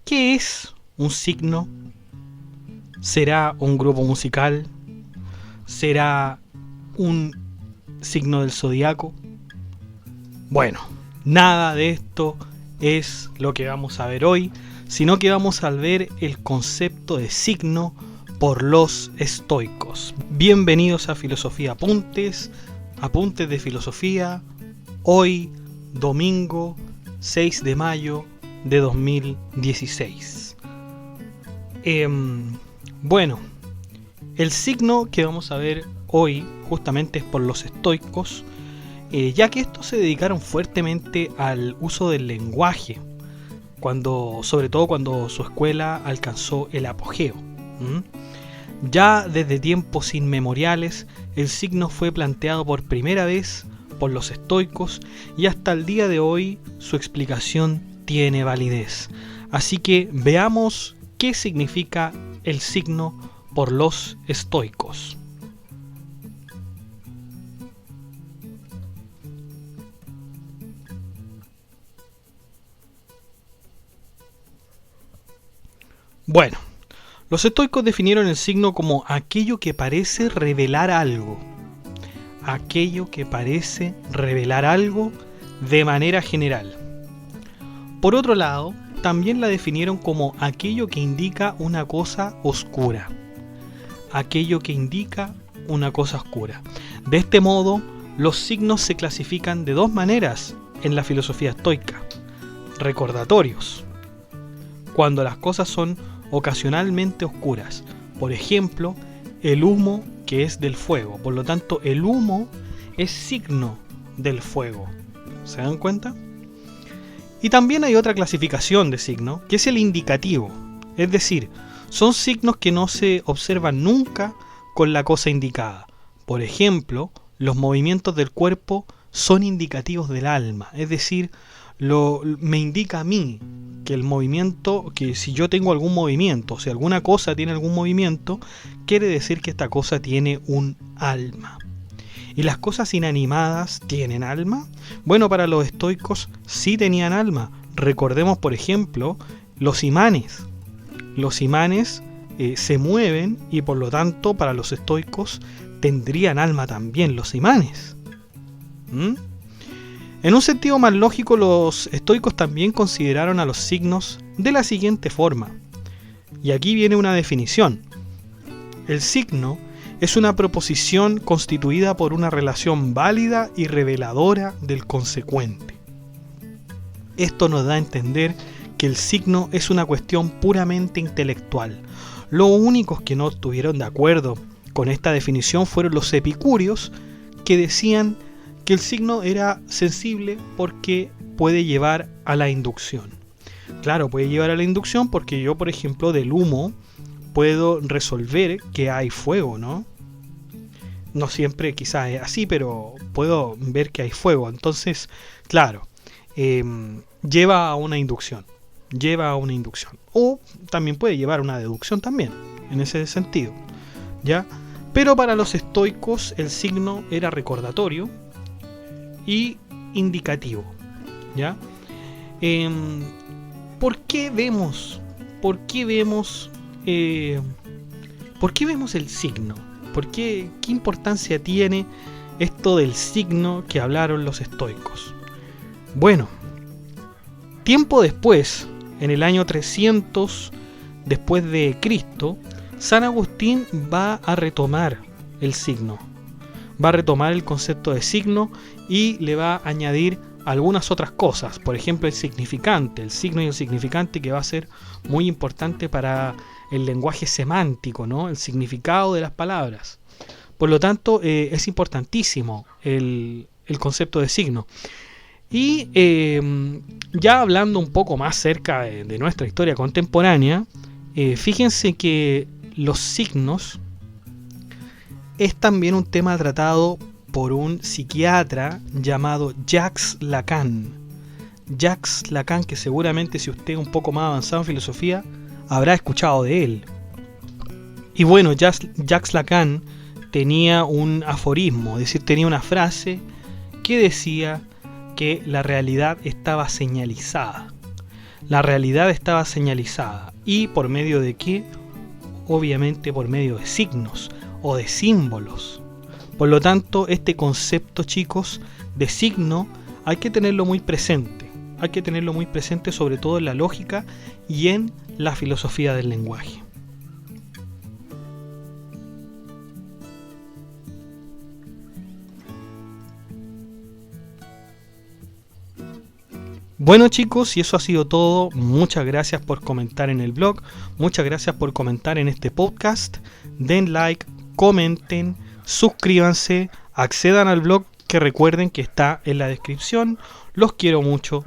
¿Qué es un signo? ¿Será un grupo musical? ¿Será un signo del zodiaco? Bueno, nada de esto es lo que vamos a ver hoy, sino que vamos a ver el concepto de signo por los estoicos. Bienvenidos a Filosofía Apuntes, Apuntes de Filosofía, hoy domingo 6 de mayo de 2016. Bueno, el signo que vamos a ver hoy justamente es por los estoicos, ya que estos se dedicaron fuertemente al uso del lenguaje, sobre todo cuando su escuela alcanzó el apogeo. Ya desde tiempos inmemoriales, el signo fue planteado por primera vez por los estoicos y hasta el día de hoy su explicación tiene validez. Así que veamos qué significa el signo por los estoicos. Bueno, los estoicos definieron el signo como aquello que parece revelar algo. Aquello que parece revelar algo de manera general. Por otro lado, también la definieron como aquello que indica una cosa oscura. Aquello que indica una cosa oscura. De este modo, los signos se clasifican de dos maneras en la filosofía estoica. Recordatorios, cuando las cosas son ocasionalmente oscuras. Por ejemplo, el humo que es del fuego. Por lo tanto, el humo es signo del fuego. ¿Se dan cuenta? Y también hay otra clasificación de signo, que es el indicativo. Es decir, son signos que no se observan nunca con la cosa indicada. Por ejemplo, los movimientos del cuerpo son indicativos del alma. Es decir, me indica a mí que el movimiento, que si yo tengo algún movimiento, si alguna cosa tiene algún movimiento, quiere decir que esta cosa tiene un alma. ¿Y las cosas inanimadas tienen alma? Bueno, para los estoicos sí tenían alma. Recordemos, por ejemplo, los imanes. Los imanes se mueven y por lo tanto para los estoicos tendrían alma también los imanes. En un sentido más lógico, los estoicos también consideraron a los signos de la siguiente forma. Y aquí viene una definición. El signo es una proposición constituida por una relación válida y reveladora del consecuente. Esto nos da a entender que el signo es una cuestión puramente intelectual. Los únicos que no estuvieron de acuerdo con esta definición fueron los epicúreos, que decían que el signo era sensible porque puede llevar a la inducción. Claro, puede llevar a la inducción porque yo, por ejemplo, del humo puedo resolver que hay fuego, ¿no? No siempre quizás es así, pero puedo ver que hay fuego. Entonces, claro, lleva a una inducción. Lleva a una inducción. O también puede llevar a una deducción también, en ese sentido, ¿ya? Pero para los estoicos el signo era recordatorio y indicativo, ¿ya? ¿Por qué vemos el signo? ¿Qué importancia tiene esto del signo que hablaron los estoicos? Bueno, tiempo después, en el año 300 después de Cristo, San Agustín va a retomar el signo. Va a retomar el concepto de signo y le va a añadir algunas otras cosas. Por ejemplo, el significante, el signo y el significante, que va a ser muy importante para el lenguaje semántico, ¿no? El significado de las palabras. Por lo tanto, es importantísimo el concepto de signo. Y ya hablando un poco más cerca de nuestra historia contemporánea, fíjense que los signos es también un tema tratado por un psiquiatra llamado Jacques Lacan. Jacques Lacan, que seguramente si usted es un poco más avanzado en filosofía, habrá escuchado de él. Y bueno, Jacques Lacan tenía un aforismo, es decir, tenía una frase que decía que la realidad estaba señalizada. La realidad estaba señalizada. ¿Y por medio de qué? Obviamente por medio de signos o de símbolos. Por lo tanto, este concepto, chicos, de signo hay que tenerlo muy presente. Hay que tenerlo muy presente sobre todo en la lógica y en la filosofía del lenguaje. Bueno, chicos, y eso ha sido todo. Muchas gracias por comentar en el blog. Muchas gracias por comentar en este podcast. Den like, comenten, suscríbanse, accedan al blog que recuerden que está en la descripción. Los quiero mucho.